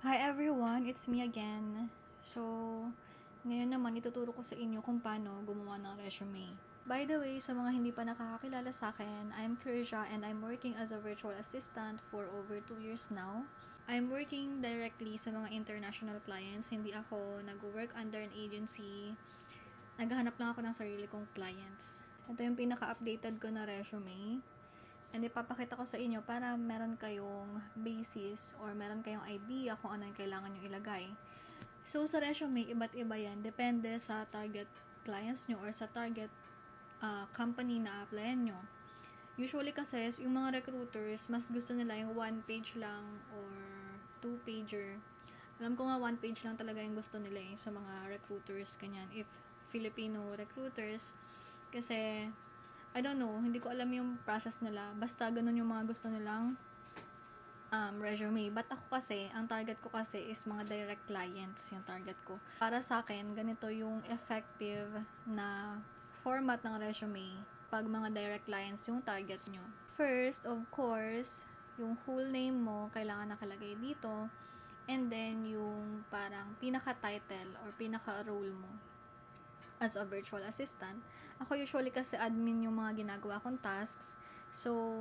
Hi everyone, it's me again. So, ngayon naman ituturo ko sa inyo kung paano gumawa ng resume. By the way, sa mga hindi pa nakakakilala sa akin, I'm Krisha and I'm working as a virtual assistant for over 2 years now. I'm working directly sa mga international clients, hindi ako nag-work under an agency. Naghahanap lang ako ng sarili kong clients. Ito yung pinaka-updated ko na resume. And ipapakita ko sa inyo para meron kayong basis or meron kayong idea kung ano yung kailangan nyo ilagay. So, sa resume, iba't iba yan. Depende sa target clients nyo or sa target company na applyan nyo. Usually kasi, yung mga recruiters, mas gusto nila yung 1 page lang or 2 pager. Alam ko nga 1 page lang talaga yung gusto nila sa mga recruiters, kanyan. If Filipino recruiters, kasi I don't know, hindi ko alam yung process nila. Basta ganun yung mga gusto nilang resume. But ako kasi, ang target ko kasi is mga direct clients yung target ko. Para sa akin, ganito yung effective na format ng resume pag mga direct clients yung target nyo. First, of course, yung whole name mo, kailangan nakalagay dito. And then, yung parang pinaka-title or pinaka-role mo as a virtual assistant. Ako usually kasi admin yung mga ginagawa kong tasks. So,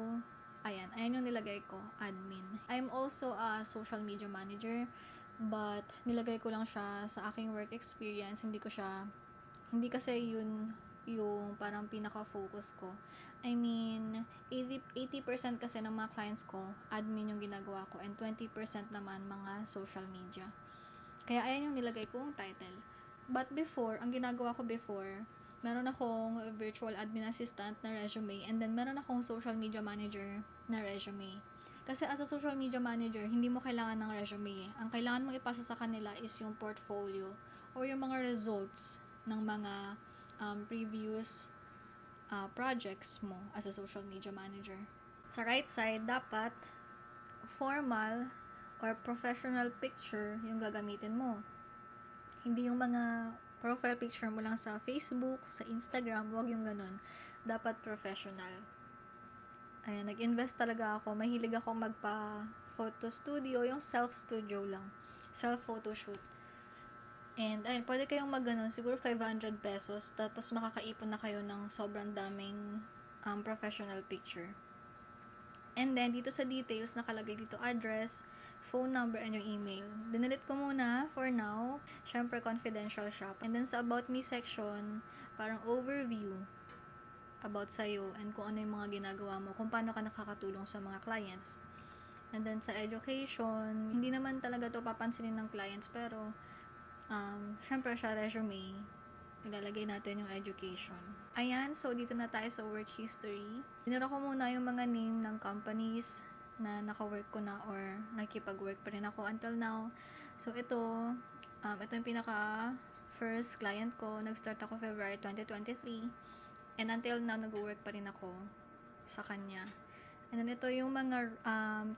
ayan yung nilagay ko, admin. I'm also a social media manager, but nilagay ko lang siya sa aking work experience. Hindi kasi yun yung parang pinaka-focus ko. I mean, 80% kasi ng mga clients ko, admin yung ginagawa ko, and 20% naman mga social media. Kaya ayan yung nilagay kong title. But before, ang ginagawa ko before, meron akong virtual admin assistant na resume, and then meron akong social media manager na resume. Kasi as a social media manager, hindi mo kailangan ng resume. Ang kailangan mong ipasa sa kanila is yung portfolio or yung mga results ng mga previous projects mo as a social media manager. Sa right side, dapat formal or professional picture yung gagamitin mo. Hindi yung mga profile picture mo lang sa Facebook, sa Instagram, wag yung ganun. Dapat professional. Ayan, nag-invest talaga ako. Mahilig ako magpa-photo studio, yung self-studio lang. Self-photoshoot. And, ayun, pwede kayong mag-ganon, siguro 500 pesos, tapos makakaipon na kayo ng sobrang daming professional picture. And then, dito sa details, nakalagay dito address, phone number, and yung email. Dinalit ko muna for now. Syempre, confidential shop. And then, sa About Me section, parang overview about sa'yo and kung ano yung mga ginagawa mo, kung paano ka nakakatulong sa mga clients. And then, sa education, hindi naman talaga to papansinin ng clients, pero, syempre, sa resume, ilalagay natin yung education. Ayan, so dito na tayo sa work history. Binura ko muna yung mga name ng companies na naka-work ko na or nakikipag-work pa rin ako until now. So ito yung pinaka first client ko. Nag-start ako February 2023 and until now nag-work pa rin ako sa kanya. And then ito yung mga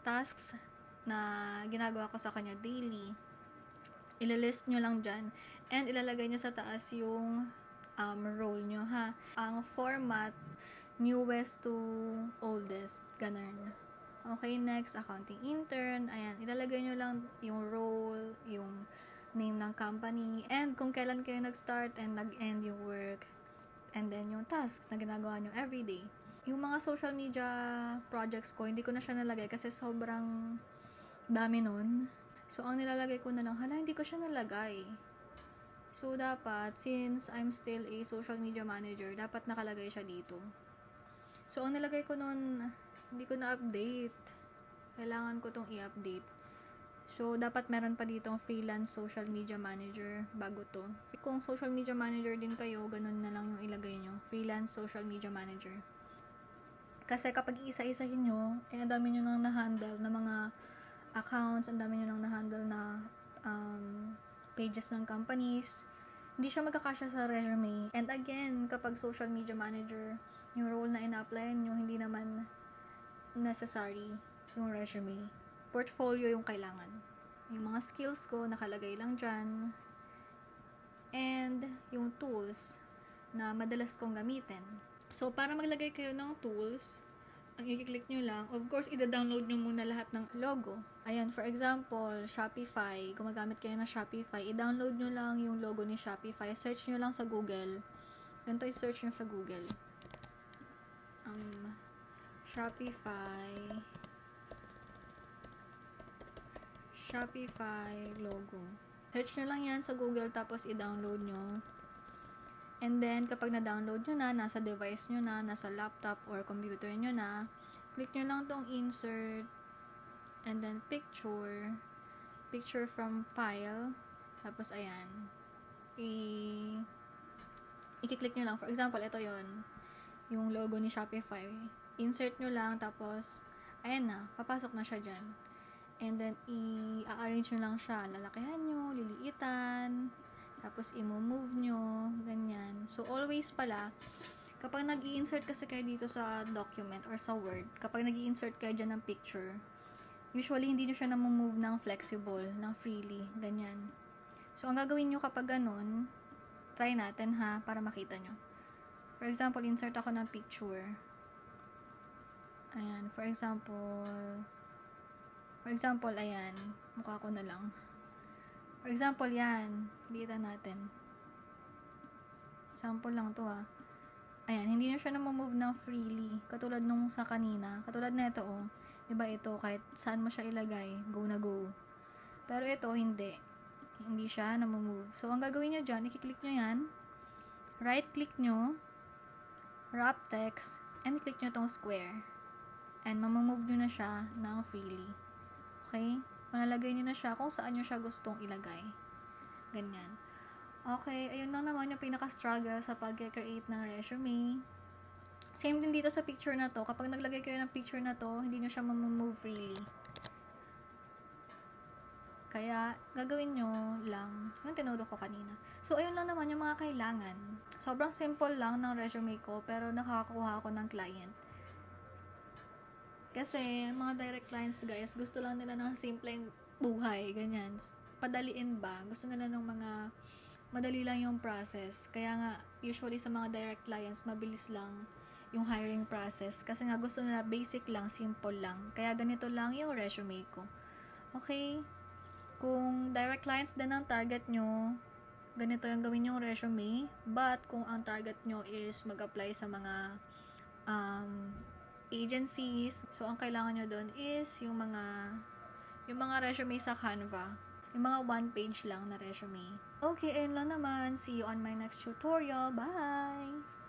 tasks na ginagawa ko sa kanya daily. Ililist nyo lang dyan. And ilalagay nyo sa taas yung role nyo, ha. Ang format, newest to oldest. Ganun. Okay, next, accounting intern. Ayan, ilalagay nyo lang yung role, yung name ng company, and kung kailan kayo nag-start and nag-end yung work. And then yung tasks na ginagawa nyo everyday. Yung mga social media projects ko, hindi ko na siya nalagay kasi sobrang dami nun. So, ang nilalagay ko na lang, hindi ko siya nalagay. So, dapat, since I'm still a social media manager, dapat nakalagay siya dito. So, ang nilagay ko nun, hindi ko na-update. Kailangan ko tong i-update. So, dapat meron pa ditong freelance social media manager bago to. Kung social media manager din kayo, ganun na lang yung ilagay nyo. Freelance social media manager. Kasi kapag isa-isahin nyo, ang dami nyo nang na-handle na mga accounts, ang dami nyo nang na-handle na pages ng companies. Hindi siya magkakasya sa resume. And again, kapag social media manager, yung role na ina-apply nyo, hindi naman necessary yung resume. Portfolio yung kailangan. Yung mga skills ko, nakalagay lang dyan. And yung tools na madalas kong gamitin. So, para maglagay kayo ng tools, ang i-click nyo lang, of course, ida-download nyo muna lahat ng logo. Ayan, for example, Shopify. Gumagamit kayo ng Shopify. I-download nyo lang yung logo ni Shopify. Search nyo lang sa Google. Ganito i-search nyo sa Google. Shopify logo. Search nyo lang yan sa Google, tapos i-download nyo. And then, kapag na-download nyo na, nasa device nyo na, nasa laptop or computer nyo na, click nyo lang tong insert, and then picture from file, tapos ayan, i-click nyo lang. For example, ito yon yung logo ni Shopify. Insert nyo lang, tapos, ayan na, papasok na siya dyan. And then, i-arrange nyo lang siya. Lalakihan nyo, liliitan, tapos i-move nyo, ganyan. So, always pala, kapag nag-i-insert kasi kayo dito sa document or sa Word, kapag nag-i-insert kayo dyan ng picture, usually, hindi nyo siya na-move ng flexible, ng freely, ganyan. So, ang gagawin nyo kapag ganun, try natin ha, para makita nyo. For example, insert ako ng picture. Ayan, for example, ayan, mukha ko na lang. For example, yan. Liitan natin. Sample lang to ha. Ayan, hindi na siya na-move ng freely. Katulad nung sa kanina. Katulad na ito, oh. Diba ito, kahit saan mo siya ilagay, go na go. Pero ito, hindi. Hindi siya na-move. So, ang gagawin nyo dyan, i-click nyo yan. Right-click nyo. Wrap text. And click nyo tong square. And mamamove nyo na siya ng freely. Okay? Manalagay nyo na siya kung saan nyo siya gustong ilagay. Ganyan. Okay, ayun lang naman yung pinaka-struggle sa pag-create ng resume. Same din dito sa picture na to. Kapag naglagay kayo ng picture na to, hindi nyo siya mamove freely. Kaya, gagawin nyo lang yung tinuro ko kanina. So, ayun lang naman yung mga kailangan. Sobrang simple lang ng resume ko, pero nakakakuha ako ng client. Kasi, mga direct clients guys, gusto lang nila ng simpleng buhay, ganyan. Padaliin ba? Gusto nila ng mga madali lang yung process. Kaya nga, usually sa mga direct clients, mabilis lang yung hiring process. Kasi nga, gusto nila basic lang, simple lang. Kaya ganito lang yung resume ko. Okay? Kung direct clients din ang target nyo, ganito yung gawin yung resume. But, kung ang target nyo is mag-apply sa mga agencies. So, ang kailangan nyo doon is yung mga resume sa Canva. Yung mga one page lang na resume. Okay, ayun lang naman. See you on my next tutorial. Bye!